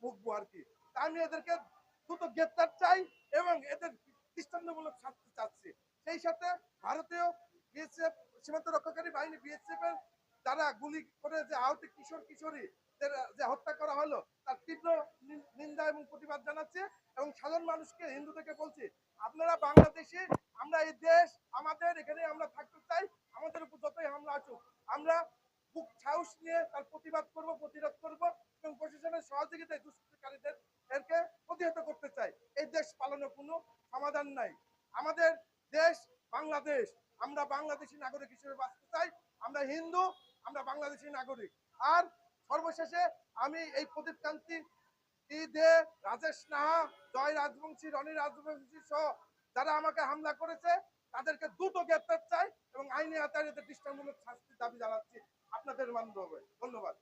ভুগবো আর কি। আমি এদেরকে দ্রুত গ্রেপ্তার চাই এবং এদের দৃষ্টান্তমূলক শাস্তি চাচ্ছি। সেই সাথে ভারতীয় বিএসএফ সীমান্ত রক্ষাকারী বাহিনী বিএসএফ এর যারা গুলি করে যে আহত কিশোর কিশোরী যে হত্যা করা হলো তার তীব্র নিন্দা এবং প্রতিবাদ জানাচ্ছি এবং সাধারণ মানুষকে হিন্দুদেরকে বলছি আপনারা বাংলাদেশে, আমরা এই দেশ আমাদের, এখানে আমরা থাকতে চাই। আমাদের উপর যতই হামলা আসুক আমরা বুক সাহস নিয়ে তার প্রতিবাদ করব, প্রতিরোধ করব এবং প্রশাসনের সহযোগিতায় দুষ্কৃতকারীদের এরকে প্রতিহত করতে চাই। এই দেশ পালানোর কোনো সমাধান নাই। আমাদের দেশ বাংলাদেশ, আমরা বাংলাদেশী নাগরিক হিসেবে বাঁচতে চাই। আমরা হিন্দু, আমরা বাংলাদেশী নাগরিক। আর সর্বশেষে আমি এই প্রদীপ কান্তি দে, রাজেশ নাহা, জয় রাজবংশী, রনি রাজবংশী সহ যারা আমাকে হামলা করেছে তাদেরকে দ্রুত গ্রেপ্তার চাই এবং আইনি আওতায় এদের দৃষ্টান্তমূলক শাস্তির দাবি জানাচ্ছি আপনাদের মাধ্যমে। ধন্যবাদ।